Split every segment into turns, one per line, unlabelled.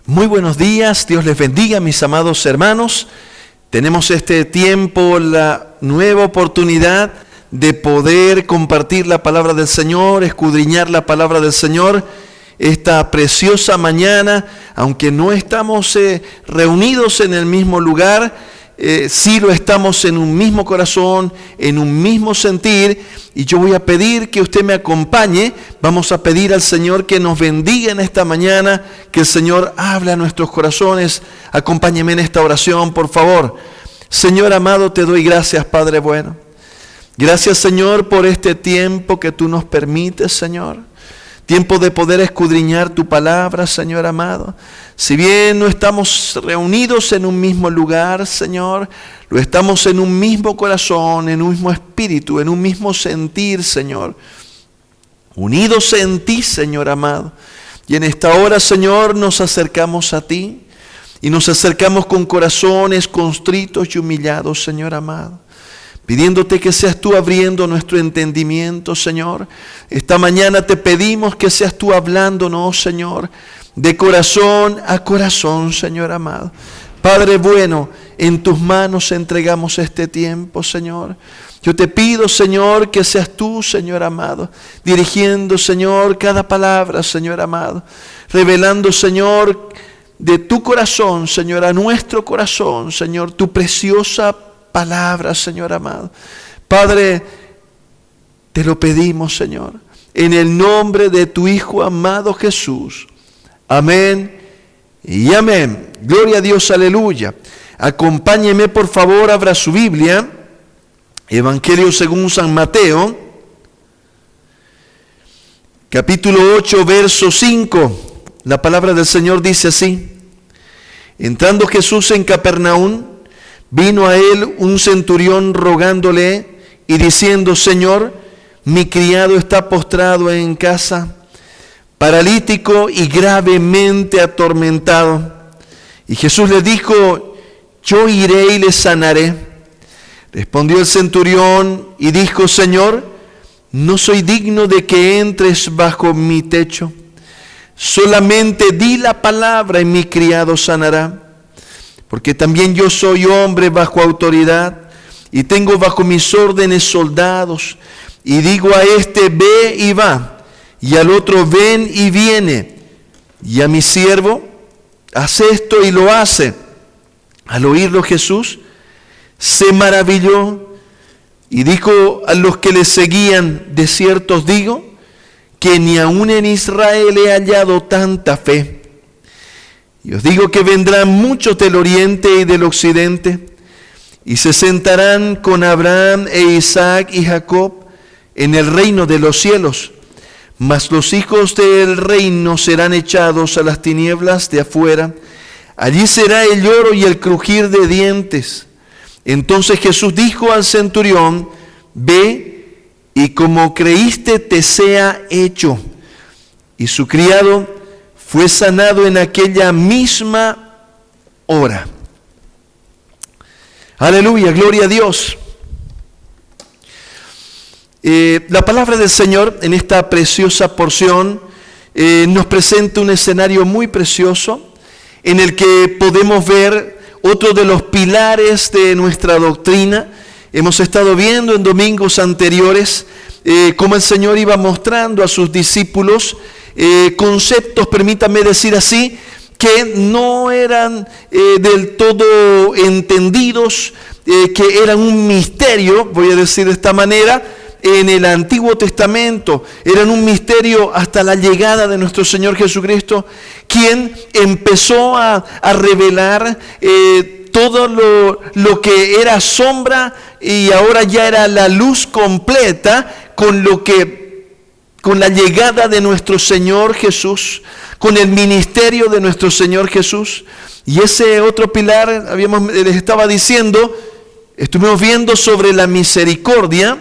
Muy buenos días, Dios les bendiga, mis amados hermanos. Tenemos este tiempo, la nueva oportunidad de poder compartir la palabra del Señor, escudriñar la palabra del Señor. Esta preciosa mañana, aunque no estamos reunidos en el mismo lugar, sí lo estamos en un mismo corazón, en un mismo sentir, y yo voy a pedir que usted me acompañe. Vamos a pedir al Señor que nos bendiga en esta mañana, que el Señor hable a nuestros corazones. Acompáñeme en esta oración, por favor. Señor amado, te doy gracias, Padre bueno. Gracias, Señor, por este tiempo que tú nos permites, Señor. Tiempo de poder escudriñar tu palabra, Señor amado. Si bien no estamos reunidos en un mismo lugar, Señor, lo estamos en un mismo corazón, en un mismo espíritu, en un mismo sentir, Señor. Unidos en ti, Señor amado. Y en esta hora, Señor, nos acercamos a ti y nos acercamos con corazones constritos y humillados, Señor amado, pidiéndote que seas tú abriendo nuestro entendimiento, Señor. Esta mañana te pedimos que seas tú hablándonos, Señor, de corazón a corazón, Señor amado. Padre bueno, en tus manos entregamos este tiempo, Señor. Yo te pido, Señor, que seas tú, Señor amado, dirigiendo, Señor, cada palabra, Señor amado, revelando, Señor, de tu corazón, Señor, a nuestro corazón, Señor, tu preciosa palabra, Señor amado. Padre, te lo pedimos, Señor, en el nombre de tu Hijo amado Jesús. Amén y amén. Gloria a Dios, aleluya. Acompáñeme, por favor, abra su Biblia, Evangelio según San Mateo, capítulo 8, verso 5. La palabra del Señor dice así: entrando Jesús en Capernaum, vino a él un centurión rogándole y diciendo: Señor, mi criado está postrado en casa, paralítico y gravemente atormentado. Y Jesús le dijo: yo iré y le sanaré. Respondió el centurión y dijo: Señor, no soy digno de que entres bajo mi techo. Solamente di la palabra y mi criado sanará. Porque también yo soy hombre bajo autoridad y tengo bajo mis órdenes soldados. Y digo a este: ve y va, y al otro: ven y viene. Y a mi siervo: haz esto, y lo hace. Al oírlo Jesús se maravilló y dijo a los que le seguían: de cierto os digo que ni aun en Israel he hallado tanta fe. Y os digo que vendrán muchos del oriente y del occidente, y se sentarán con Abraham e Isaac y Jacob en el reino de los cielos. Mas los hijos del reino serán echados a las tinieblas de afuera. Allí será el lloro y el crujir de dientes. Entonces Jesús dijo al centurión: ve, y como creíste te sea hecho. Y su criado fue sanado en aquella misma hora. Aleluya, gloria a Dios. La palabra del Señor en esta preciosa porción nos presenta un escenario muy precioso en el que podemos ver otro de los pilares de nuestra doctrina. Hemos estado viendo en domingos anteriores cómo el Señor iba mostrando a sus discípulos conceptos, permítanme decir así, que no eran del todo entendidos, que eran un misterio, voy a decir de esta manera, en el Antiguo Testamento. Eran un misterio hasta la llegada de nuestro Señor Jesucristo, quien empezó a revelar todo lo que era sombra, y ahora ya era la luz completa con la llegada de nuestro Señor Jesús, con el ministerio de nuestro Señor Jesús. Y ese otro pilar, les estaba diciendo, estuvimos viendo sobre la misericordia,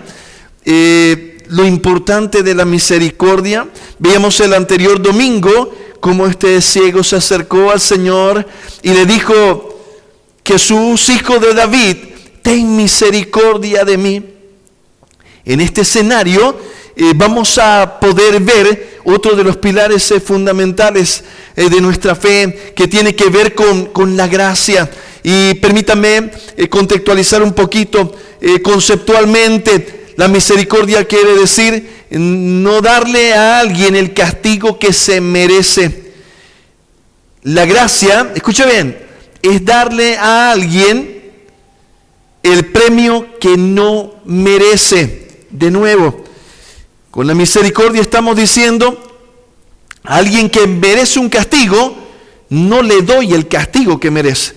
lo importante de la misericordia. Veíamos el anterior domingo cómo este ciego se acercó al Señor y le dijo: Jesús, hijo de David, ten misericordia de mí. En este escenario vamos a poder ver otro de los pilares fundamentales de nuestra fe, que tiene que ver con la gracia. Y permítame contextualizar un poquito conceptualmente. La misericordia quiere decir no darle a alguien el castigo que se merece. La gracia, escucha bien, es darle a alguien el premio que no merece. De nuevo, con la misericordia estamos diciendo, a alguien que merece un castigo, no le doy el castigo que merece.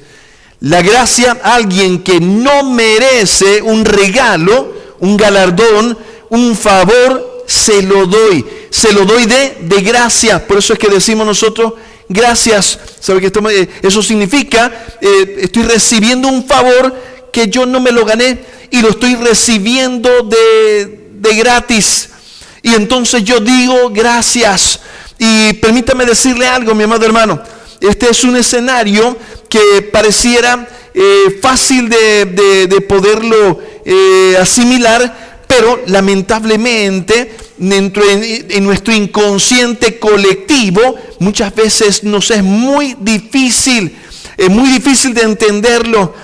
La gracia, a alguien que no merece un regalo, un galardón, un favor, se lo doy de gracia. Por eso es que decimos nosotros, gracias. ¿Sabe qué? Eso significa, estoy recibiendo un favor que yo no me lo gané y lo estoy recibiendo de gratis. Y entonces yo digo gracias. Y permítame decirle algo, mi amado hermano. Este es un escenario que pareciera fácil de poderlo asimilar, pero lamentablemente en nuestro inconsciente colectivo muchas veces nos es muy difícil de entenderlo,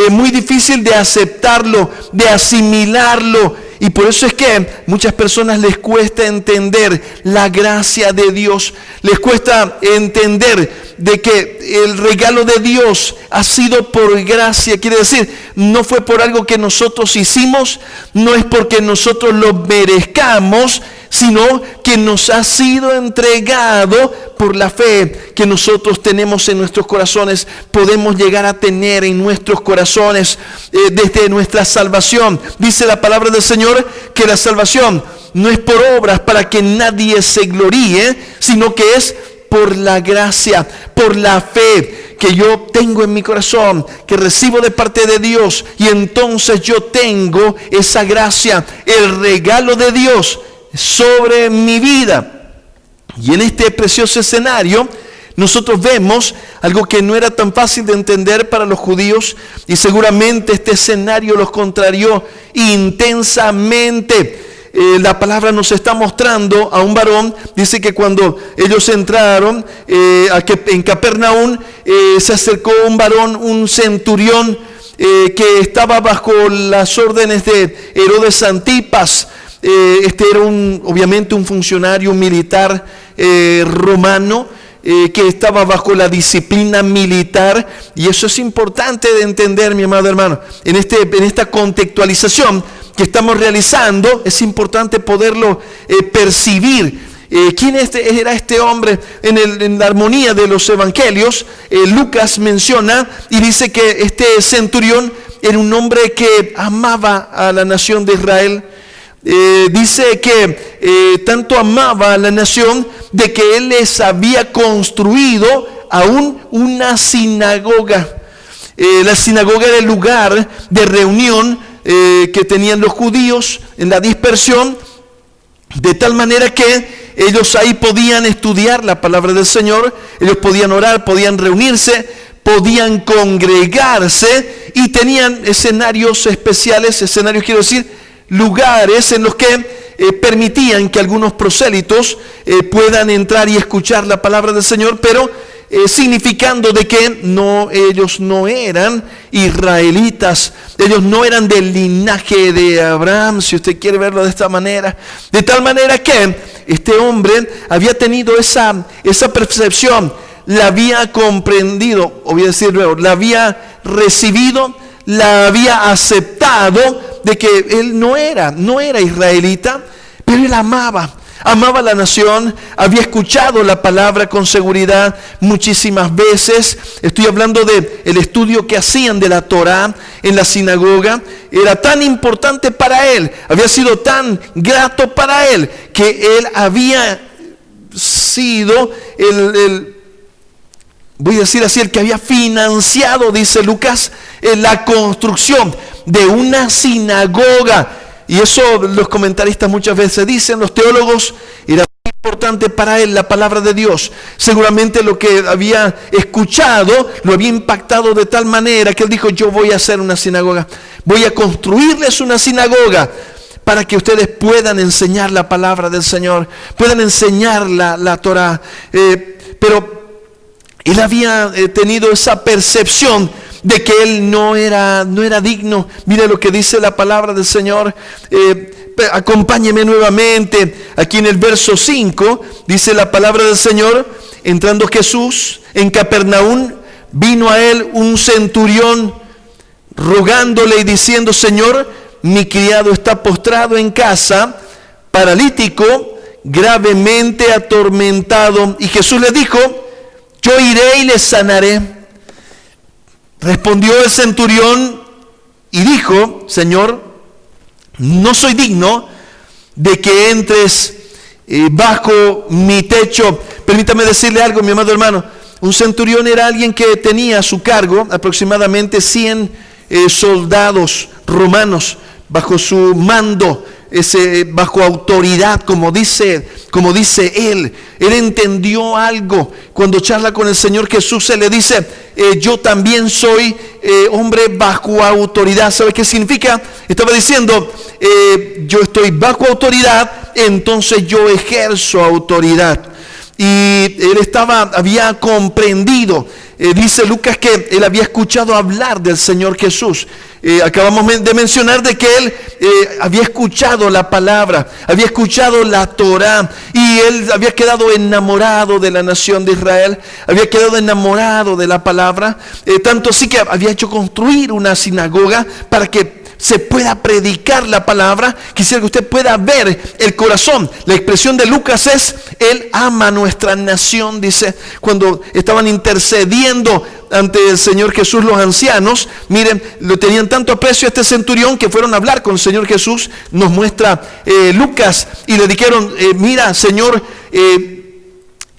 muy difícil de aceptarlo, de asimilarlo. Y por eso es que muchas personas les cuesta entender la gracia de Dios. Les cuesta entender de que el regalo de Dios ha sido por gracia. Quiere decir, no fue por algo que nosotros hicimos, no es porque nosotros lo merezcamos, sino que nos ha sido entregado por la fe que nosotros tenemos en nuestros corazones. Podemos llegar a tener en nuestros corazones desde nuestra salvación. Dice la palabra del Señor que la salvación no es por obras para que nadie se gloríe, sino que es por la gracia, por la fe que yo tengo en mi corazón, que recibo de parte de Dios, y entonces yo tengo esa gracia, el regalo de Dios sobre mi vida. Y en este precioso escenario nosotros vemos algo que no era tan fácil de entender para los judíos, y seguramente este escenario los contrarió intensamente. La palabra nos está mostrando a un varón. Dice que cuando ellos entraron en Capernaum, se acercó un varón, un centurión que estaba bajo las órdenes de Herodes Antipas. Este era obviamente un funcionario militar romano, que estaba bajo la disciplina militar, y eso es importante de entender, mi amado hermano. En esta contextualización que estamos realizando, es importante poderlo percibir. ¿Quién era este hombre? En la armonía de los evangelios, Lucas menciona y dice que este centurión era un hombre que amaba a la nación de Israel. Dice que tanto amaba a la nación de que él les había construido aún una sinagoga. La sinagoga era el lugar de reunión que tenían los judíos en la dispersión, de tal manera que ellos ahí podían estudiar la palabra del Señor, ellos podían orar, podían reunirse, podían congregarse, y tenían escenarios especiales, lugares en los que permitían que algunos prosélitos puedan entrar y escuchar la palabra del Señor, pero significando de que ellos no eran israelitas, ellos no eran del linaje de Abraham, si usted quiere verlo de esta manera. De tal manera que este hombre había tenido esa percepción, la había comprendido, o voy a decir luego, la había recibido, la había aceptado, de que él no era israelita, pero él amaba la nación, había escuchado la palabra con seguridad muchísimas veces. Estoy hablando del estudio que hacían de la Torá en la sinagoga. Era tan importante para él, había sido tan grato para él, que él había sido voy a decir así, el que había financiado, dice Lucas, la construcción de una sinagoga. Y eso los comentaristas muchas veces dicen, los teólogos, era muy importante para él la palabra de Dios. Seguramente lo que había escuchado lo había impactado de tal manera que él dijo, yo voy a hacer una sinagoga, voy a construirles una sinagoga para que ustedes puedan enseñar la palabra del Señor, puedan enseñar la Torá. Pero Él había tenido esa percepción de que él no era digno. Mire lo que dice la palabra del Señor. Acompáñeme nuevamente. Aquí en el verso 5 dice la palabra del Señor: entrando Jesús en Capernaum, vino a él un centurión rogándole y diciendo: Señor, mi criado está postrado en casa, paralítico, gravemente atormentado. Y Jesús le dijo: yo iré y le sanaré. Respondió el centurión y dijo: Señor, no soy digno de que entres bajo mi techo. Permítame decirle algo, mi amado hermano. Un centurión era alguien que tenía a su cargo aproximadamente 100 soldados romanos bajo su mando, bajo autoridad, como dice él. Él entendió algo. Cuando charla con el Señor Jesús, se le dice: yo también soy hombre bajo autoridad. ¿Sabe qué significa? Estaba diciendo: yo estoy bajo autoridad, entonces yo ejerzo autoridad. Y él había comprendido, dice Lucas, que él había escuchado hablar del Señor Jesús. Acabamos de mencionar de que él había escuchado la palabra, había escuchado la Torá, y él había quedado enamorado de la nación de Israel, había quedado enamorado de la palabra, tanto así que había hecho construir una sinagoga para que se pueda predicar la palabra. Quisiera que usted pueda ver el corazón. La expresión de Lucas es: Él ama a nuestra nación. Dice, cuando estaban intercediendo ante el Señor Jesús los ancianos, miren, lo tenían tanto aprecio a este centurión que fueron a hablar con el Señor Jesús. Nos muestra Lucas, y le dijeron: mira, Señor,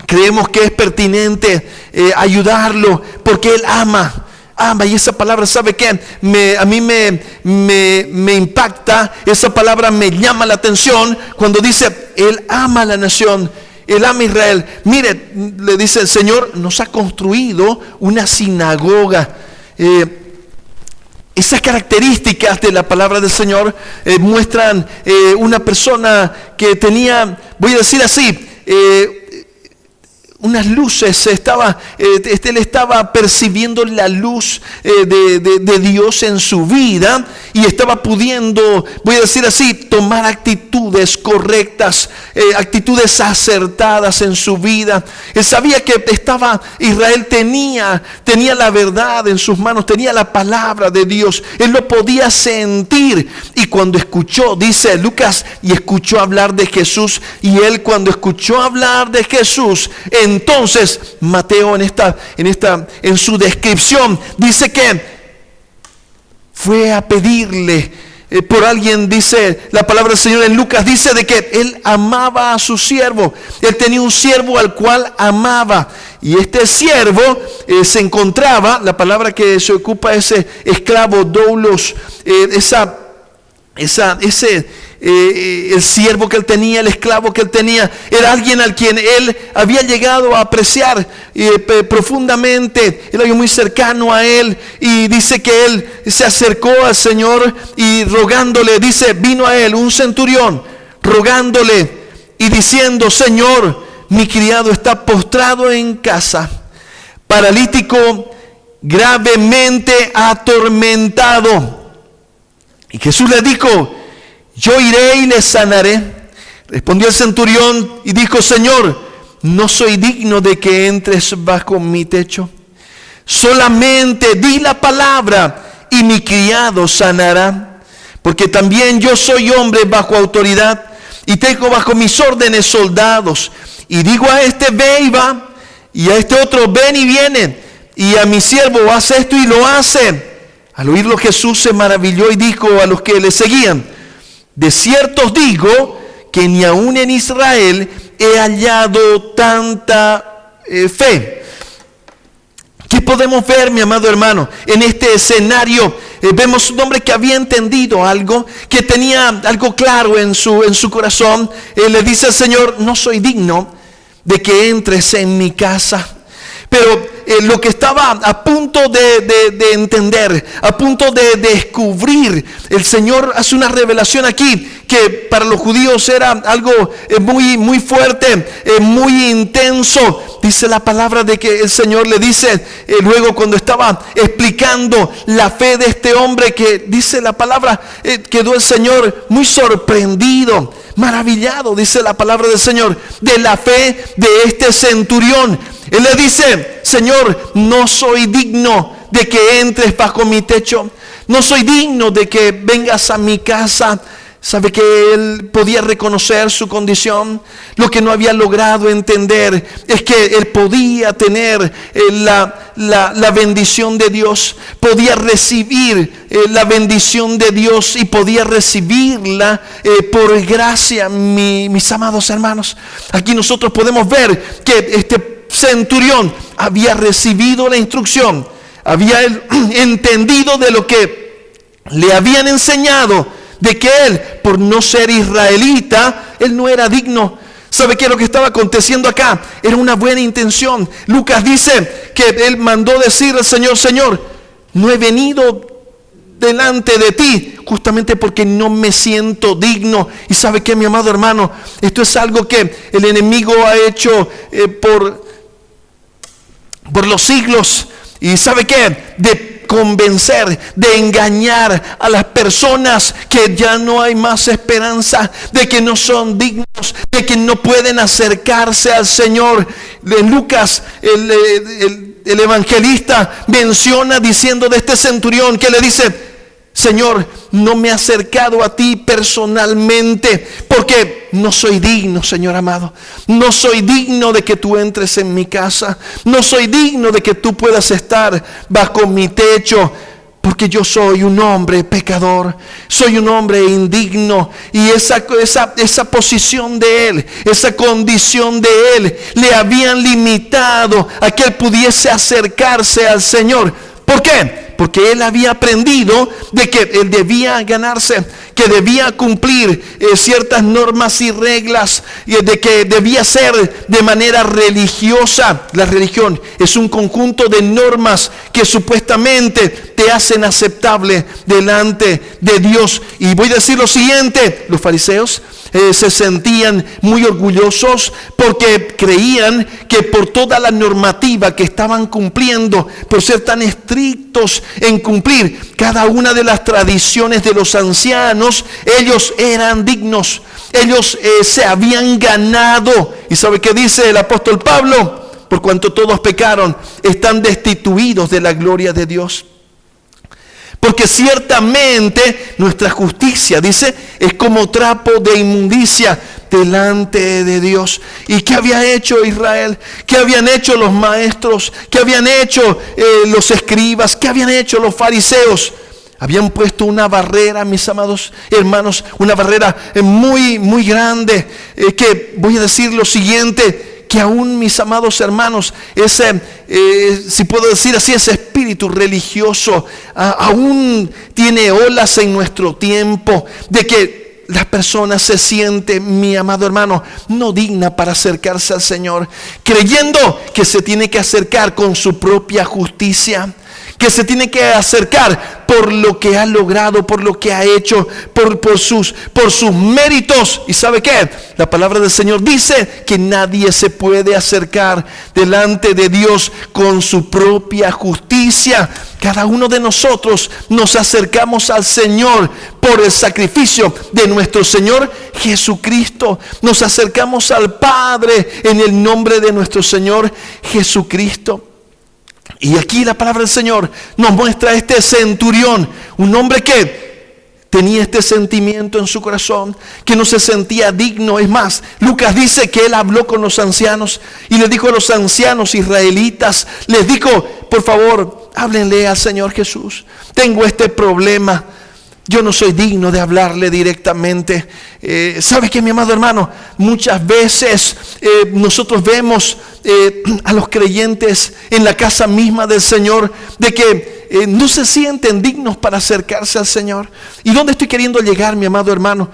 creemos que es pertinente ayudarlo porque Él ama. Y esa palabra, ¿sabe qué? A mí me impacta. Esa palabra me llama la atención cuando dice: Él ama a la nación, Él ama a Israel. Mire, le dice el Señor: nos ha construido una sinagoga. Esas características de la palabra del Señor muestran una persona que tenía, voy a decir así, unas luces. Él estaba percibiendo la luz de Dios en su vida, y estaba pudiendo, voy a decir así, tomar actitudes correctas, actitudes acertadas en su vida. Él sabía que Israel tenía la verdad en sus manos, tenía la palabra de Dios. Él lo podía sentir, y cuando escuchó, dice Lucas, y escuchó hablar de Jesús, y él, cuando escuchó hablar de Jesús, entonces Mateo en su descripción dice que fue a pedirle por alguien. Dice la palabra del Señor en Lucas, dice de que él amaba a su siervo. Él tenía un siervo al cual amaba, y este siervo se encontraba, la palabra que se ocupa es esclavo, doulos, el siervo que él tenía, el esclavo que él tenía, era alguien al quien él había llegado a apreciar profundamente. Era alguien muy cercano a él, y dice que él se acercó al Señor y rogándole, dice, vino a él un centurión rogándole y diciendo: Señor, mi criado está postrado en casa, paralítico, gravemente atormentado. Y Jesús le dijo: yo iré y le sanaré. Respondió el centurión y dijo: Señor, no soy digno de que entres bajo mi techo. Solamente di la palabra y mi criado sanará. Porque también yo soy hombre bajo autoridad, y tengo bajo mis órdenes soldados. Y digo a este: ve y va, y a este otro: ven y viene, y a mi siervo: haz esto, y lo hace. Al oírlo, Jesús se maravilló y dijo a los que le seguían: de cierto os digo que ni aun en Israel he hallado tanta fe. ¿Qué podemos ver, mi amado hermano? En este escenario vemos un hombre que había entendido algo, que tenía algo claro en su corazón. Él le dice al Señor: no soy digno de que entres en mi casa. Pero lo que estaba a punto de entender, a punto de descubrir, el Señor hace una revelación aquí que para los judíos era algo muy, muy fuerte, muy intenso. Dice la palabra de que el Señor le dice, luego cuando estaba explicando la fe de este hombre, que dice la palabra, quedó el Señor muy sorprendido, maravillado, dice la palabra del Señor, de la fe de este centurión. Él le dice, Señor, no soy digno de que entres bajo mi techo, no soy digno de que vengas a mi casa. Sabe que él podía reconocer su condición. Lo que no había logrado entender es que él podía tener la bendición de Dios, podía recibir la bendición de Dios y podía recibirla por gracia, mis amados hermanos. Aquí nosotros podemos ver que este centurión había recibido la instrucción, había entendido de lo que le habían enseñado, de que él, por no ser israelita, él no era digno. ¿Sabe qué es lo que estaba aconteciendo acá? Era una buena intención. Lucas dice que él mandó decir al Señor, Señor, no he venido delante de ti justamente porque no me siento digno. Y ¿sabe qué, mi amado hermano? Esto es algo que el enemigo ha hecho por los siglos. ¿Y sabe qué? De convencer, de engañar a las personas que ya no hay más esperanza, de que no son dignos, de que no pueden acercarse al Señor. Lucas, el evangelista, menciona diciendo de este centurión que le dice, Señor, no me he acercado a ti personalmente porque no soy digno, Señor amado. No soy digno de que tú entres en mi casa. No soy digno de que tú puedas estar bajo mi techo. Porque yo soy un hombre pecador, soy un hombre indigno. Y esa posición de él, esa condición de él, le habían limitado a que él pudiese acercarse al Señor. ¿Por qué? Porque él había aprendido de que él debía ganarse, que debía cumplir ciertas normas y reglas, y de que debía ser de manera religiosa. La religión es un conjunto de normas que supuestamente te hacen aceptable delante de Dios. Y voy a decir lo siguiente, los fariseos se sentían muy orgullosos porque creían que por toda la normativa que estaban cumpliendo, por ser tan estrictos en cumplir cada una de las tradiciones de los ancianos, ellos eran dignos, ellos se habían ganado. ¿Y sabe qué dice el apóstol Pablo? Por cuanto todos pecaron, están destituidos de la gloria de Dios. Porque ciertamente nuestra justicia, dice, es como trapo de inmundicia delante de Dios. ¿Y qué había hecho Israel? ¿Qué habían hecho los maestros? ¿Qué habían hecho los escribas? ¿Qué habían hecho los fariseos? Habían puesto una barrera, mis amados hermanos, una barrera muy, muy grande, que voy a decir lo siguiente, que aún, mis amados hermanos, si puedo decir así, ese espíritu religioso aún tiene olas en nuestro tiempo, de que las personas se sienten, mi amado hermano, no digna para acercarse al Señor, creyendo que se tiene que acercar con su propia justicia, que se tiene que acercar por lo que ha logrado, por lo que ha hecho, por sus méritos. ¿Y sabe qué? La palabra del Señor dice que nadie se puede acercar delante de Dios con su propia justicia. Cada uno de nosotros nos acercamos al Señor por el sacrificio de nuestro Señor Jesucristo. Nos acercamos al Padre en el nombre de nuestro Señor Jesucristo. Y aquí la palabra del Señor nos muestra a este centurión, un hombre que tenía este sentimiento en su corazón, que no se sentía digno. Es más, Lucas dice que él habló con los ancianos y le dijo a los ancianos israelitas, les dijo, por favor, háblenle al Señor Jesús. Tengo este problema. Yo no soy digno de hablarle directamente. ¿Sabe qué, mi amado hermano? Muchas veces nosotros vemos a los creyentes en la casa misma del Señor de que no se sienten dignos para acercarse al Señor. ¿Y dónde estoy queriendo llegar, mi amado hermano?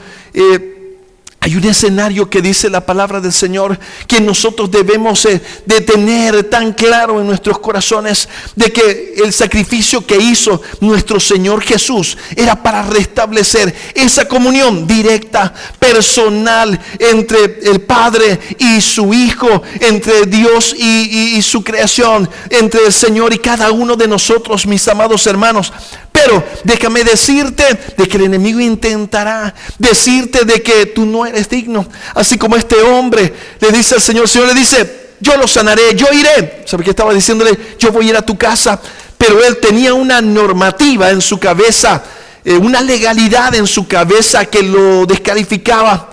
Hay un escenario que dice la palabra del Señor que nosotros debemos de tener tan claro en nuestros corazones, de que el sacrificio que hizo nuestro Señor Jesús era para restablecer esa comunión directa, personal, entre el Padre y su Hijo, entre Dios y su creación, entre el Señor y cada uno de nosotros, mis amados hermanos. Pero déjame decirte de que el enemigo intentará decirte de que tú no eres digno. Así como este hombre le dice al Señor, el Señor le dice, yo lo sanaré, yo iré. ¿Sabe qué estaba diciéndole? Yo voy a ir a tu casa. Pero él tenía una normativa en su cabeza, una legalidad en su cabeza que lo descalificaba.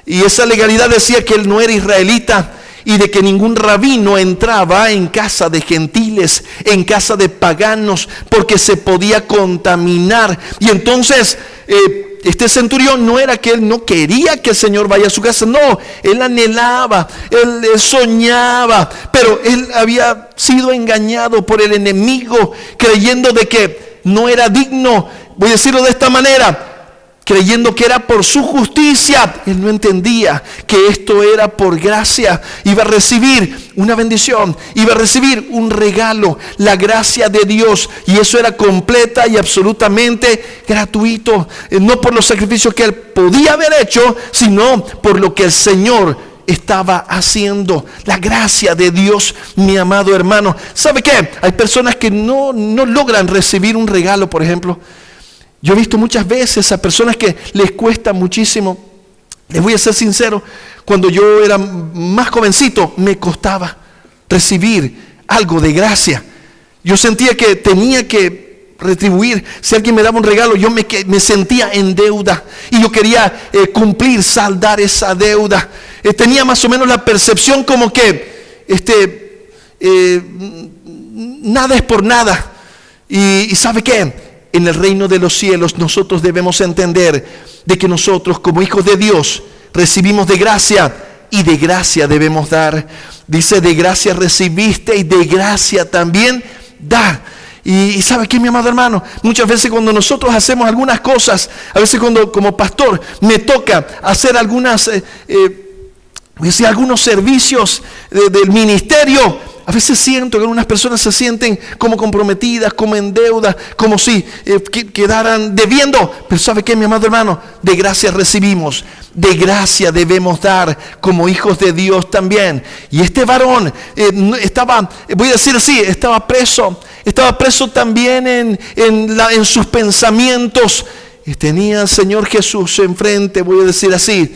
Y esa legalidad decía que él no era israelita, y de que ningún rabino entraba en casa de gentiles, en casa de paganos, porque se podía contaminar. Y entonces este centurión no era que él no quería que el Señor vaya a su casa, no, él anhelaba, él soñaba, pero él había sido engañado por el enemigo, creyendo de que no era digno. Voy a decirlo de esta manera, creyendo que era por su justicia. Él no entendía que esto era por gracia. Iba a recibir una bendición, iba a recibir un regalo, la gracia de Dios, y eso era completa y absolutamente gratuito, no por los sacrificios que él podía haber hecho, sino por lo que el Señor estaba haciendo. La gracia de Dios, mi amado hermano. ¿Sabe qué? Hay personas que no logran recibir un regalo, por ejemplo. Yo he visto muchas veces a personas que les cuesta muchísimo. Les voy a ser sincero, cuando yo era más jovencito me costaba recibir algo de gracia. Yo sentía que tenía que retribuir. Si alguien me daba un regalo, yo me sentía en deuda y yo quería cumplir, saldar esa deuda. Tenía más o menos la percepción como que nada es por nada. Y ¿sabe qué? En el reino de los cielos nosotros debemos entender de que nosotros como hijos de Dios recibimos de gracia y de gracia debemos dar. Dice, de gracia recibiste y de gracia también da. Y ¿sabe qué, mi amado hermano? Muchas veces cuando nosotros hacemos algunas cosas, a veces cuando como pastor me toca hacer algunos servicios del ministerio, a veces siento que algunas personas se sienten como comprometidas, como en deuda, como si quedaran debiendo. Pero ¿sabe qué, mi amado hermano? De gracia recibimos, de gracia debemos dar como hijos de Dios también. Y este varón estaba, voy a decir así, estaba preso también en sus pensamientos. Y tenía al Señor Jesús enfrente, voy a decir así.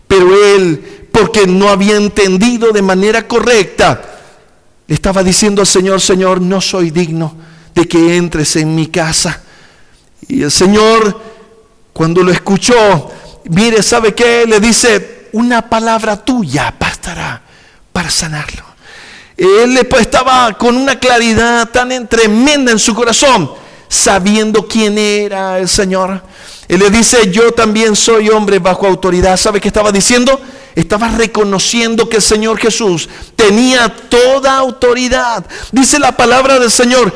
Pero él, porque no había entendido de manera correcta, le estaba diciendo al Señor, Señor, no soy digno de que entres en mi casa. Y el Señor, cuando lo escuchó, mire, ¿sabe qué? Le dice, una palabra tuya bastará para sanarlo. Él estaba con una claridad tan tremenda en su corazón, sabiendo quién era el Señor. Él le dice, yo también soy hombre bajo autoridad. ¿Sabe qué estaba diciendo? Estaba reconociendo que el Señor Jesús tenía toda autoridad. Dice la palabra del Señor,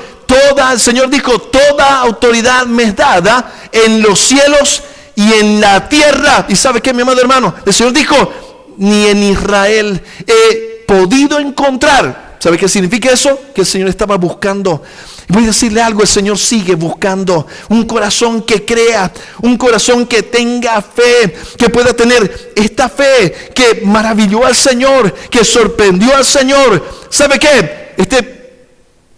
el Señor dijo, toda autoridad me es dada en los cielos y en la tierra. ¿Y sabe qué, mi amado hermano? El Señor dijo, ni en Israel he podido encontrar. ¿Sabe qué significa eso? Que el Señor estaba buscando. Voy a decirle algo, el Señor sigue buscando un corazón que crea, un corazón que tenga fe, que pueda tener esta fe que maravilló al Señor, que sorprendió al Señor. ¿Sabe qué? Este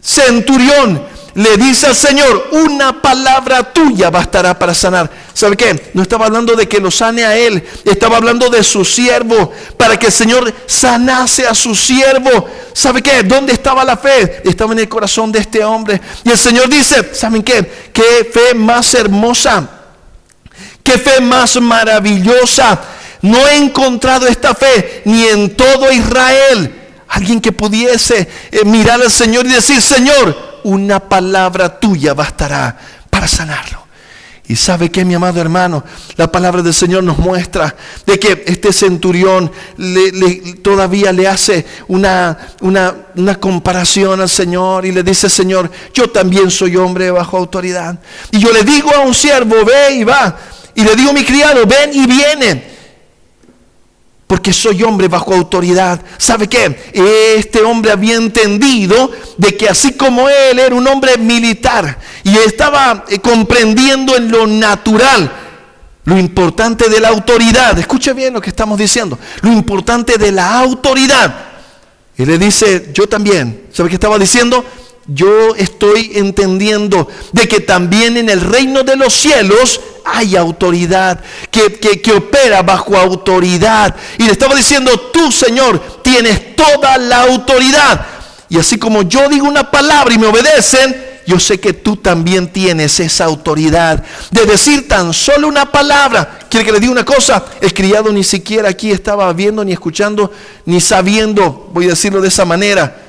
centurión le dice al Señor, una palabra tuya bastará para sanar. ¿Sabe qué? No estaba hablando de que lo sane a él, estaba hablando de su siervo, para que el Señor sanase a su siervo. ¿Sabe qué? ¿Dónde estaba la fe? Estaba en el corazón de este hombre. Y el Señor dice, ¿saben qué? ¿Qué fe más hermosa? ¿Qué fe más maravillosa? No he encontrado esta fe ni en todo Israel. Alguien que pudiese mirar al Señor y decir, Señor, una palabra tuya bastará para sanarlo. Y ¿sabe qué, mi amado hermano? La palabra del Señor nos muestra de que este centurión todavía le hace una comparación al Señor y le dice, Señor, yo también soy hombre bajo autoridad. Y yo le digo a un siervo, ve y va. Y le digo a mi criado, ven y viene. porque soy hombre bajo autoridad. ¿Sabe qué? Este hombre había entendido de que así como él era un hombre militar y estaba comprendiendo en lo natural lo importante de la autoridad. Escuche bien lo que estamos diciendo. Lo importante de la autoridad. Y le dice, yo también. ¿Sabe qué estaba diciendo? Yo estoy entendiendo de que también en el reino de los cielos hay autoridad, que opera bajo autoridad. Y le estaba diciendo, tú, Señor, tienes toda la autoridad. Y así como yo digo una palabra y me obedecen, yo sé que tú también tienes esa autoridad de decir tan solo una palabra. ¿Quiere que le diga una cosa? El criado ni siquiera aquí estaba viendo, ni escuchando, ni sabiendo, voy a decirlo de esa manera.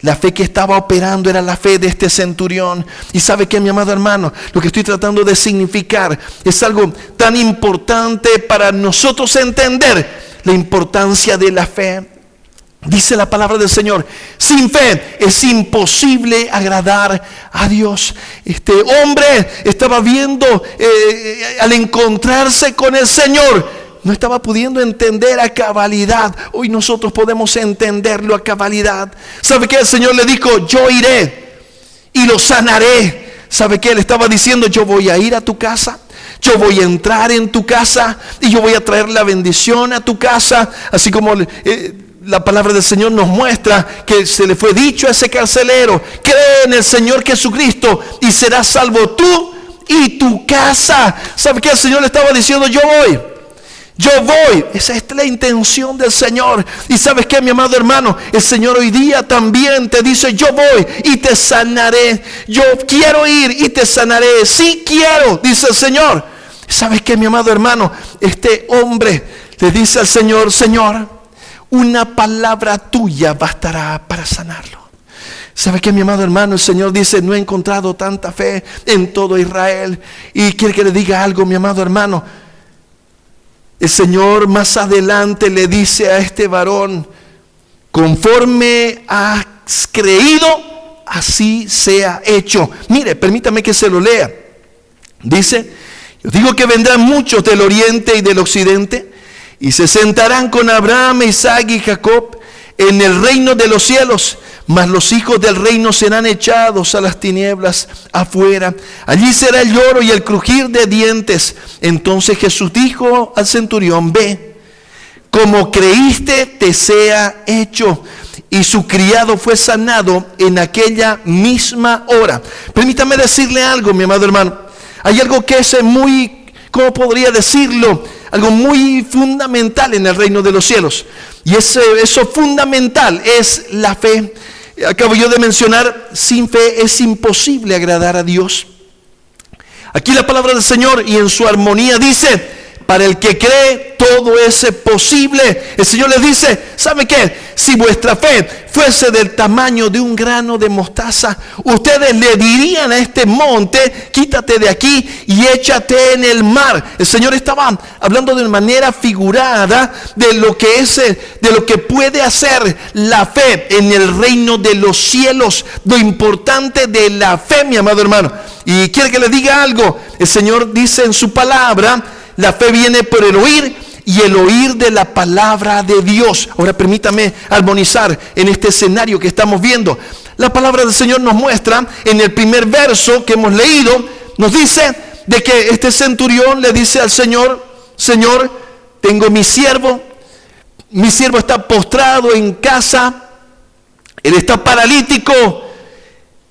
La fe que estaba operando era la fe de este centurión. Y sabe que, mi amado hermano, lo que estoy tratando de significar es algo tan importante para nosotros entender la importancia de la fe. Dice la palabra del Señor, sin fe es imposible agradar a Dios. Este hombre estaba viendo, al encontrarse con el Señor, no estaba pudiendo entender a cabalidad. Hoy nosotros podemos entenderlo a cabalidad. ¿Sabe qué? El Señor le dijo, yo iré y lo sanaré. ¿Sabe qué? Le estaba diciendo, yo voy a ir a tu casa. Yo voy a entrar en tu casa y yo voy a traer la bendición a tu casa. Así como la palabra del Señor nos muestra que se le fue dicho a ese carcelero, cree en el Señor Jesucristo y serás salvo tú y tu casa. ¿Sabe qué? El Señor le estaba diciendo, yo voy. Yo voy. Esa es la intención del Señor. Y ¿sabes qué, mi amado hermano? El Señor hoy día también te dice, yo voy y te sanaré. Yo quiero ir y te sanaré. Sí quiero, dice el Señor. ¿Sabes qué, mi amado hermano? Este hombre le dice al Señor, Señor, una palabra tuya bastará para sanarlo. ¿Sabe qué, mi amado hermano? El Señor dice, no he encontrado tanta fe en todo Israel. Y quiere que le diga algo, mi amado hermano. El Señor más adelante le dice a este varón, conforme has creído, así sea hecho. Mire, permítame que se lo lea. Dice, yo digo que vendrán muchos del oriente y del occidente y se sentarán con Abraham, Isaac y Jacob en el reino de los cielos, mas los hijos del reino serán echados a las tinieblas afuera. Allí será el lloro y el crujir de dientes. Entonces Jesús dijo al centurión, ve, como creíste te sea hecho. Y su criado fue sanado en aquella misma hora. Permítame decirle algo, mi amado hermano. Hay algo que es muy, ¿cómo podría decirlo? Algo muy fundamental en el reino de los cielos. Y eso fundamental es la fe. Acabo yo de mencionar, sin fe es imposible agradar a Dios. Aquí la palabra del Señor y en su armonía dice, para el que cree todo es posible. El Señor les dice, ¿sabe qué? Si vuestra fe fuese del tamaño de un grano de mostaza, ustedes le dirían a este monte, quítate de aquí y échate en el mar. El Señor estaba hablando de una manera figurada de lo que es, de lo que puede hacer la fe en el reino de los cielos. Lo importante de la fe, mi amado hermano. Y quiere que le diga algo. El Señor dice en su palabra, la fe viene por el oír y el oír de la palabra de Dios. Ahora permítame armonizar en este escenario que estamos viendo. La palabra del Señor nos muestra en el primer verso que hemos leído, nos dice de que este centurión le dice al Señor, Señor, tengo mi siervo está postrado en casa, él está paralítico.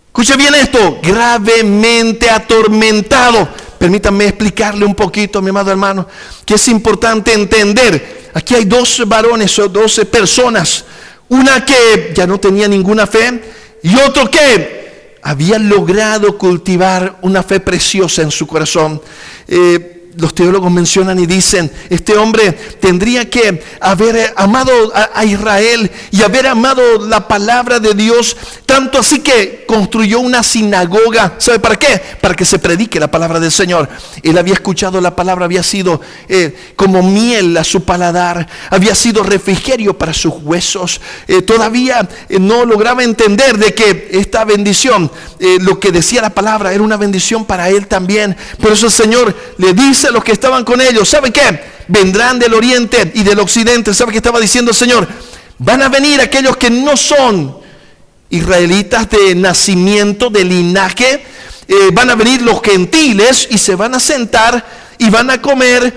Escuche bien esto, gravemente atormentado. Permítanme explicarle un poquito, mi amado hermano, que es importante entender. Aquí hay dos varones o 12 personas. Una que ya no tenía ninguna fe y otro que había logrado cultivar una fe preciosa en su corazón. Los teólogos mencionan y dicen, este hombre tendría que haber amado a Israel y haber amado la palabra de Dios, tanto así que construyó una sinagoga. ¿Sabe para qué? Para que se predique la palabra del Señor. Él había escuchado la palabra, había sido como miel a su paladar, había sido refrigerio para sus huesos. Todavía no lograba entender de que esta bendición, lo que decía la palabra, era una bendición para él también. Por eso el Señor le dice dice a los que estaban con ellos, ¿saben qué? Vendrán del oriente y del occidente. ¿Sabe qué estaba diciendo el Señor? Van a venir aquellos que no son israelitas de nacimiento, de linaje. Van a venir los gentiles y se van a sentar y van a comer,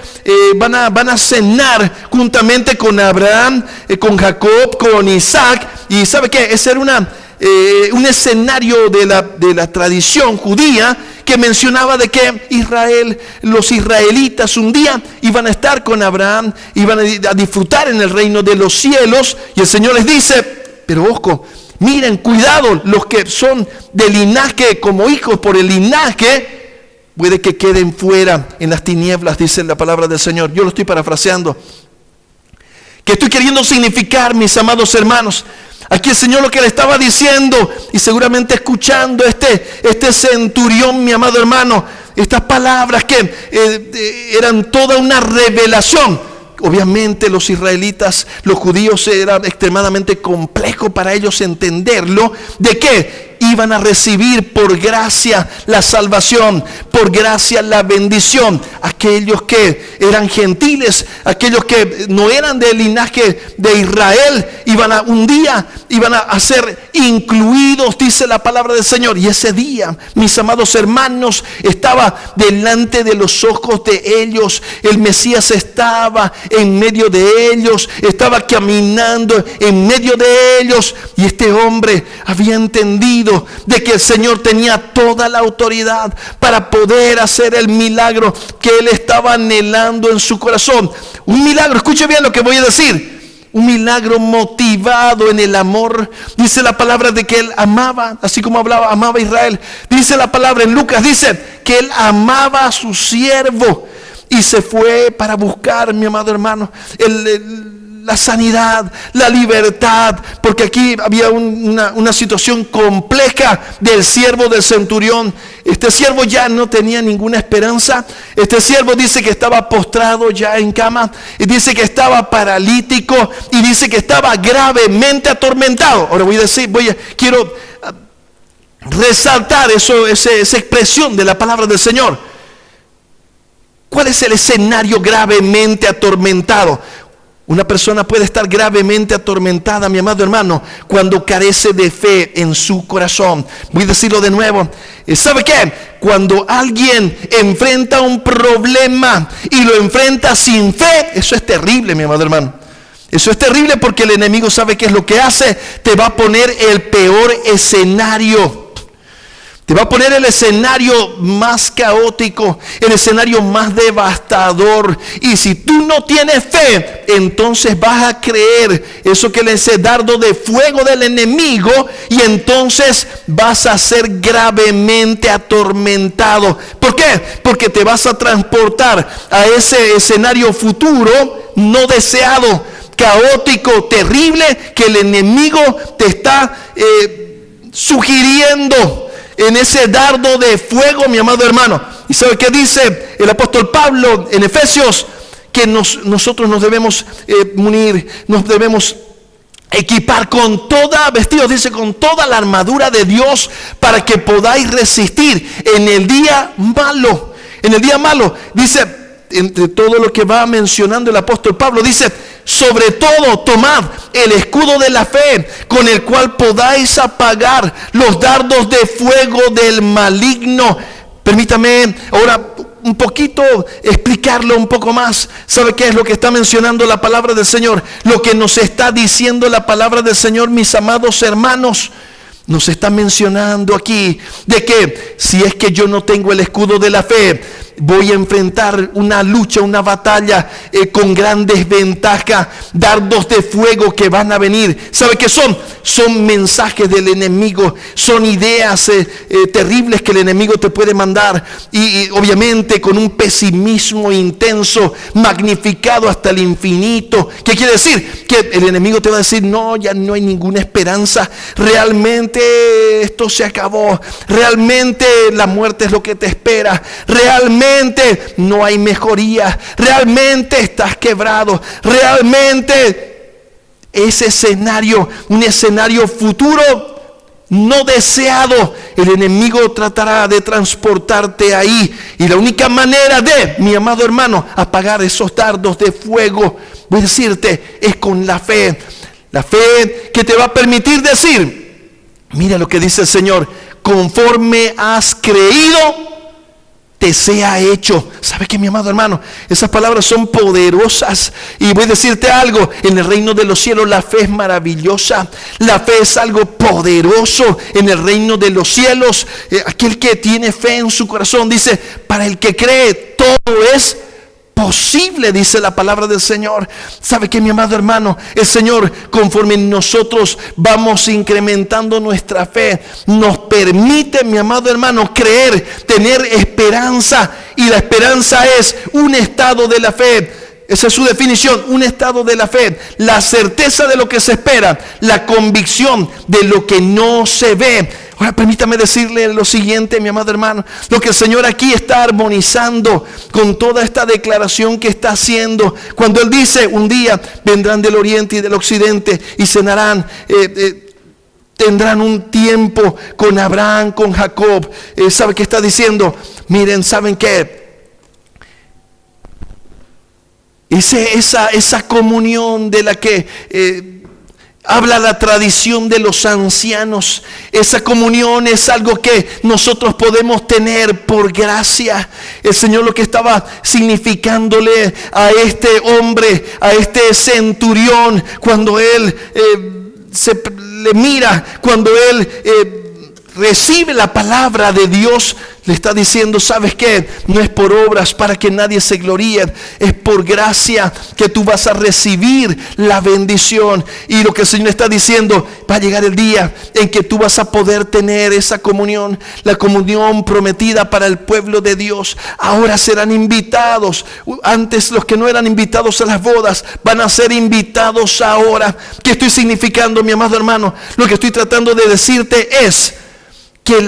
van a cenar juntamente con Abraham, con Jacob, con Isaac. Y ¿sabe qué? Ese era un escenario de la tradición judía que mencionaba de que los israelitas un día iban a estar con Abraham, iban a disfrutar en el reino de los cielos. Y el Señor les dice, pero ojo, miren, cuidado, los que son de linaje, como hijos por el linaje, puede que queden fuera en las tinieblas, dice la palabra del Señor. Yo lo estoy parafraseando. ¿Qué estoy queriendo significar, mis amados hermanos? Aquí el Señor lo que le estaba diciendo, y seguramente escuchando este centurión, mi amado hermano, estas palabras que eran toda una revelación. Obviamente los israelitas, los judíos, era extremadamente complejo para ellos entenderlo, de que iban a recibir por gracia la salvación, por gracia la bendición. Aquellos que eran gentiles, aquellos que no eran del linaje de Israel, un día iban a ser incluidos, dice la palabra del Señor. Y ese día, mis amados hermanos, estaba delante de los ojos de ellos. El Mesías estaba en medio de ellos, estaba caminando en medio de ellos. Y este hombre había entendido de que el Señor tenía toda la autoridad para poder hacer el milagro que él estaba anhelando en su corazón. Un milagro, escuche bien lo que voy a decir, un milagro motivado en el amor. Dice la palabra de que él amaba, así como amaba a Israel. Dice la palabra en Lucas, dice que él amaba a su siervo y se fue para buscar, mi amado hermano, la sanidad, la libertad, porque aquí había una situación compleja del siervo del centurión. Este siervo ya no tenía ninguna esperanza. Este siervo dice que estaba postrado ya en cama, y dice que estaba paralítico, y dice que estaba gravemente atormentado. Ahora quiero resaltar esa expresión de la palabra del Señor. ¿Cuál es el escenario gravemente atormentado? Una persona puede estar gravemente atormentada, mi amado hermano, cuando carece de fe en su corazón. Voy a decirlo de nuevo. ¿Sabe qué? Cuando alguien enfrenta un problema y lo enfrenta sin fe, eso es terrible, mi amado hermano. Eso es terrible porque el enemigo sabe qué es lo que hace. Te va a poner el peor escenario. Te va a poner el escenario más caótico, el escenario más devastador. Y si tú no tienes fe, entonces vas a creer eso que es el dardo de fuego del enemigo, y entonces vas a ser gravemente atormentado. ¿Por qué? Porque te vas a transportar a ese escenario futuro no deseado, caótico, terrible, que el enemigo te está sugiriendo. En ese dardo de fuego, mi amado hermano. ¿Y sabe qué dice el apóstol Pablo en Efesios? Que nosotros nos debemos munir, nos debemos equipar con vestidos, dice, con toda la armadura de Dios, para que podáis resistir en el día malo. En el día malo, dice, entre todo lo que va mencionando el apóstol Pablo, dice, sobre todo tomad el escudo de la fe, con el cual podáis apagar los dardos de fuego del maligno. Permítame ahora un poquito explicarlo un poco más. ¿Sabe qué es lo que está mencionando la palabra del Señor? Lo que nos está diciendo la palabra del Señor, mis amados hermanos, nos está mencionando aquí de que si es que yo no tengo el escudo de la fe, voy a enfrentar una lucha, una batalla con gran desventaja, dardos de fuego que van a venir. ¿Sabe qué son? Son mensajes del enemigo, son ideas terribles que el enemigo te puede mandar, y obviamente con un pesimismo intenso, magnificado hasta el infinito. ¿Qué quiere decir? Que el enemigo te va a decir, no, ya no hay ninguna esperanza, realmente esto se acabó, realmente la muerte es lo que te espera, realmente no hay mejoría, realmente estás quebrado, realmente ese escenario, un escenario futuro no deseado, el enemigo tratará de transportarte ahí. Y la única manera de, mi amado hermano, apagar esos dardos de fuego, voy a decirte, es con la fe. La fe que te va a permitir decir, mira lo que dice el Señor, conforme has creído, te sea hecho. ¿Sabe qué, mi amado hermano? Esas palabras son poderosas. Y voy a decirte algo, en el reino de los cielos la fe es maravillosa. La fe es algo poderoso en el reino de los cielos. Aquel que tiene fe en su corazón, dice, para el que cree todo es posible, dice la palabra del Señor. ¿Sabe qué, mi amado hermano? El Señor, conforme nosotros vamos incrementando nuestra fe, nos permite, mi amado hermano, creer, tener esperanza. Y la esperanza es un estado de la fe. Esa es su definición, un estado de la fe. La certeza de lo que se espera, la convicción de lo que no se ve. Ahora permítame decirle lo siguiente, mi amado hermano. Lo que el Señor aquí está armonizando con toda esta declaración que está haciendo. Cuando Él dice, un día vendrán del oriente y del occidente y cenarán, tendrán un tiempo con Abraham, con Jacob. ¿Sabe qué está diciendo? Miren, ¿saben qué? Esa comunión de la que habla la tradición de los ancianos, esa comunión es algo que nosotros podemos tener por gracia. El Señor lo que estaba significándole a este hombre, a este centurión, cuando él le mira, cuando él recibe la palabra de Dios, le está diciendo, ¿sabes qué? No es por obras para que nadie se gloríe, es por gracia que tú vas a recibir la bendición. Y lo que el Señor está diciendo, va a llegar el día en que tú vas a poder tener esa comunión, la comunión prometida para el pueblo de Dios. Ahora serán invitados. Antes los que no eran invitados a las bodas van a ser invitados ahora. ¿Qué estoy significando, mi amado hermano? Lo que estoy tratando de decirte es que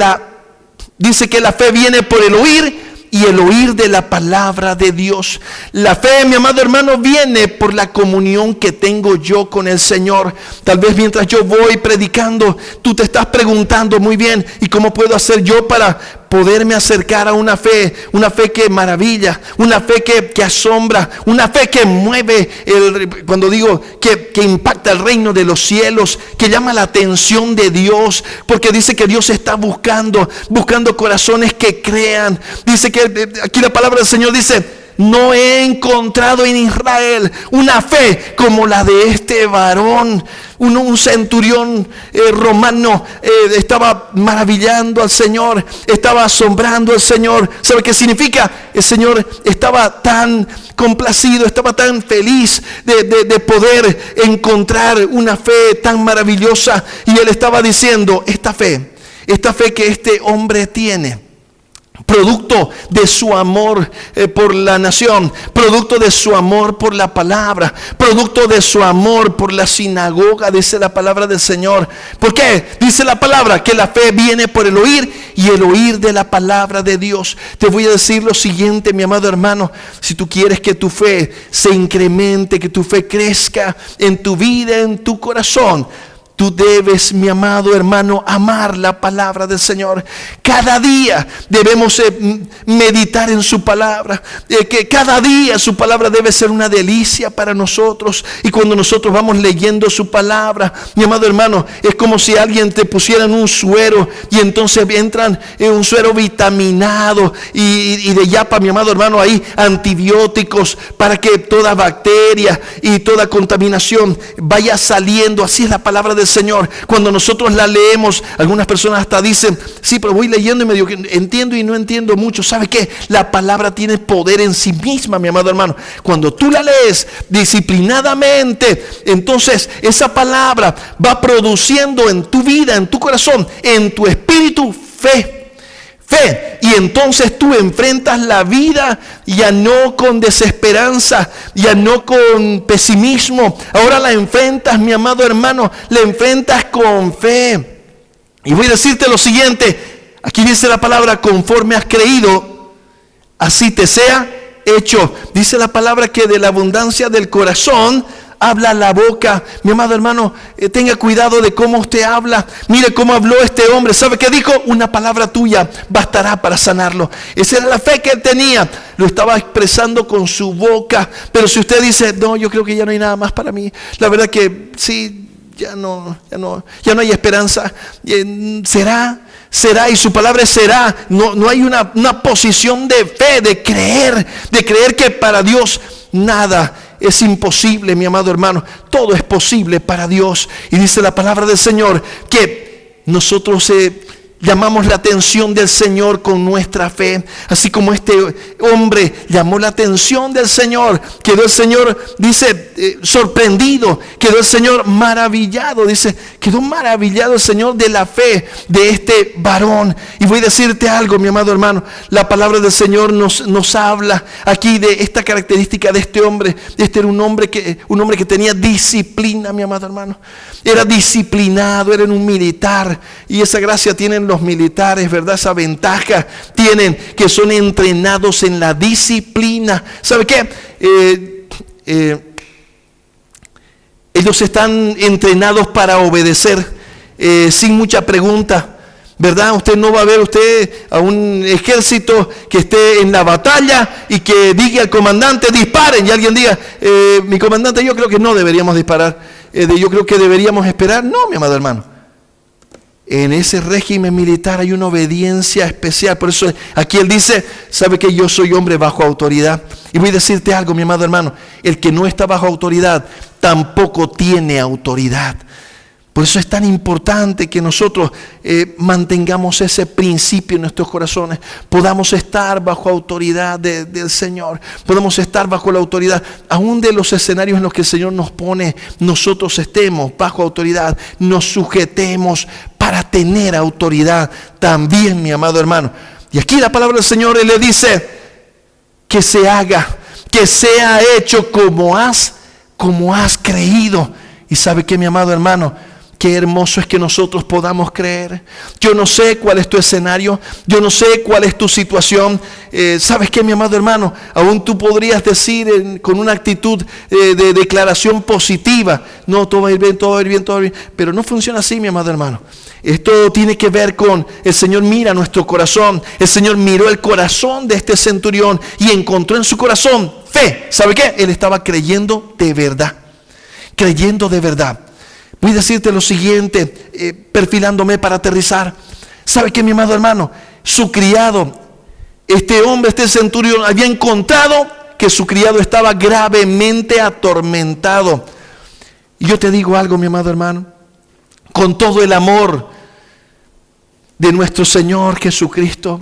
dice que la fe viene por el oír y el oír de la palabra de Dios. La fe, mi amado hermano, viene por la comunión que tengo yo con el Señor. Tal vez mientras yo voy predicando, tú te estás preguntando, muy bien, ¿y cómo puedo hacer yo para poderme acercar a una fe que maravilla, una fe que asombra, una fe que mueve, cuando digo que impacta el reino de los cielos, que llama la atención de Dios? Porque dice que Dios está buscando corazones que crean. Dice que aquí la palabra del Señor dice, no he encontrado en Israel una fe como la de este varón. Un centurión romano estaba maravillando al Señor, estaba asombrando al Señor. ¿Sabe qué significa? El Señor estaba tan complacido, estaba tan feliz de poder encontrar una fe tan maravillosa. Y él estaba diciendo, esta fe que este hombre tiene, producto de su amor por la nación, producto de su amor por la palabra, producto de su amor por la sinagoga, dice la palabra del Señor. ¿Por qué? Dice la palabra que la fe viene por el oír y el oír de la palabra de Dios. Te voy a decir lo siguiente, mi amado hermano, si tú quieres que tu fe se incremente, que tu fe crezca en tu vida, en tu corazón, tú debes, mi amado hermano, amar la palabra del Señor. Cada día debemos meditar en su palabra. Que cada día su palabra debe ser una delicia para nosotros. Y cuando nosotros vamos leyendo su palabra, mi amado hermano, es como si alguien te pusiera en un suero y entonces entran en un suero vitaminado y de yapa, mi amado hermano, ahí antibióticos para que toda bacteria y toda contaminación vaya saliendo. Así es la palabra del Señor. Cuando nosotros la leemos, algunas personas hasta dicen, sí, pero voy leyendo y medio que entiendo y no entiendo mucho. ¿Sabe qué? La palabra tiene poder en sí misma, mi amado hermano. Cuando tú la lees disciplinadamente, entonces esa palabra va produciendo en tu vida, en tu corazón, en tu espíritu, fe. Y entonces tú enfrentas la vida ya no con desesperanza, ya no con pesimismo. Ahora la enfrentas, mi amado hermano, la enfrentas con fe. Y voy a decirte lo siguiente. Aquí dice la palabra, conforme has creído, así te sea hecho. Dice la palabra que de la abundancia del corazón habla la boca. Mi amado hermano, tenga cuidado de cómo usted habla. Mire cómo habló este hombre. ¿Sabe qué dijo? Una palabra tuya bastará para sanarlo. Esa era la fe que él tenía. Lo estaba expresando con su boca. Pero si usted dice, no, yo creo que ya no hay nada más para mí. La verdad que sí, ya no hay esperanza. Será, y su palabra es será. No hay una posición de fe, de creer que para Dios nada es imposible, mi amado hermano. Todo es posible para Dios. Y dice la palabra del Señor que nosotros llamamos la atención del Señor con nuestra fe. Así como este hombre llamó la atención del Señor, quedó el Señor, dice, sorprendido, quedó el Señor maravillado, dice, quedó maravillado el Señor de la fe de este varón. Y voy a decirte algo, mi amado hermano, la palabra del Señor nos habla aquí de esta característica de este hombre. Este era un hombre que tenía disciplina, mi amado hermano. Era disciplinado, era un militar, y esa gracia tienen los militares, ¿verdad? Esa ventaja tienen, que son entrenados en la disciplina. ¿Sabe qué? Ellos están entrenados para obedecer sin mucha pregunta, ¿verdad? Usted no va a ver a un ejército que esté en la batalla y que diga al comandante, disparen, y alguien diga, mi comandante, yo creo que no deberíamos disparar. Yo creo que deberíamos esperar. No, mi amado hermano. En ese régimen militar hay una obediencia especial. Por eso aquí él dice, sabe que yo soy hombre bajo autoridad. Y voy a decirte algo, mi amado hermano. El que no está bajo autoridad tampoco tiene autoridad. Por eso es tan importante que nosotros mantengamos ese principio en nuestros corazones. Podamos estar bajo autoridad del Señor. Podamos estar bajo la autoridad. Aún de los escenarios en los que el Señor nos pone, nosotros estemos bajo autoridad. Nos sujetemos para tener autoridad también, mi amado hermano. Y aquí la palabra del Señor le dice que se haga, que sea hecho como has creído. Y ¿sabe qué, mi amado hermano? Qué hermoso es que nosotros podamos creer. Yo no sé cuál es tu escenario. Yo no sé cuál es tu situación. ¿Sabes qué, mi amado hermano? Aún tú podrías decir con una actitud de declaración positiva. No, todo va a ir bien, todo va a ir bien, todo va a ir bien. Pero no funciona así, mi amado hermano. Esto tiene que ver con el Señor mira nuestro corazón. El Señor miró el corazón de este centurión y encontró en su corazón fe. ¿Sabe qué? Él estaba creyendo de verdad. Creyendo de verdad. Voy a decirte lo siguiente, perfilándome para aterrizar. ¿Sabe qué, mi amado hermano? Su criado, este hombre, este centurión, había encontrado que su criado estaba gravemente atormentado. Y yo te digo algo, mi amado hermano, con todo el amor de nuestro Señor Jesucristo,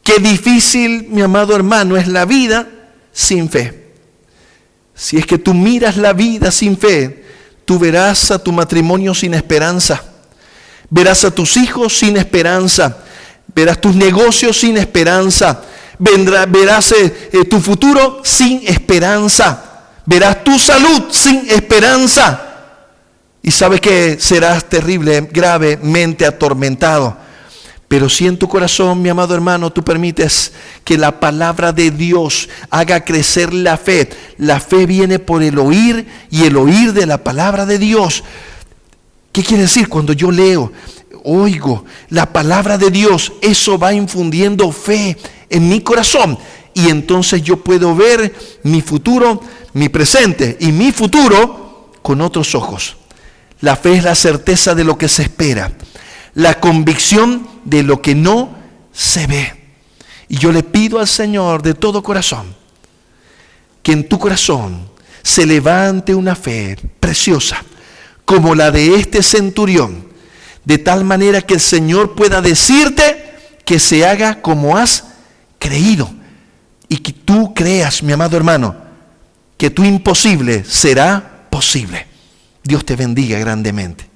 qué difícil, mi amado hermano, es la vida sin fe. Si es que tú miras la vida sin fe, tú verás a tu matrimonio sin esperanza, verás a tus hijos sin esperanza, verás tus negocios sin esperanza, verás tu futuro sin esperanza, verás tu salud sin esperanza. Y sabes que serás terrible, gravemente atormentado. Pero si en tu corazón, mi amado hermano, tú permites que la palabra de Dios haga crecer la fe viene por el oír y el oír de la palabra de Dios. ¿Qué quiere decir? Cuando yo leo, oigo la palabra de Dios, eso va infundiendo fe en mi corazón. Y entonces yo puedo ver mi futuro, mi presente y mi futuro con otros ojos. La fe es la certeza de lo que se espera, la convicción de lo que no se ve. Y yo le pido al Señor de todo corazón que en tu corazón se levante una fe preciosa como la de este centurión, de tal manera que el Señor pueda decirte que se haga como has creído, y que tú creas, mi amado hermano, que tu imposible será posible. Dios te bendiga grandemente.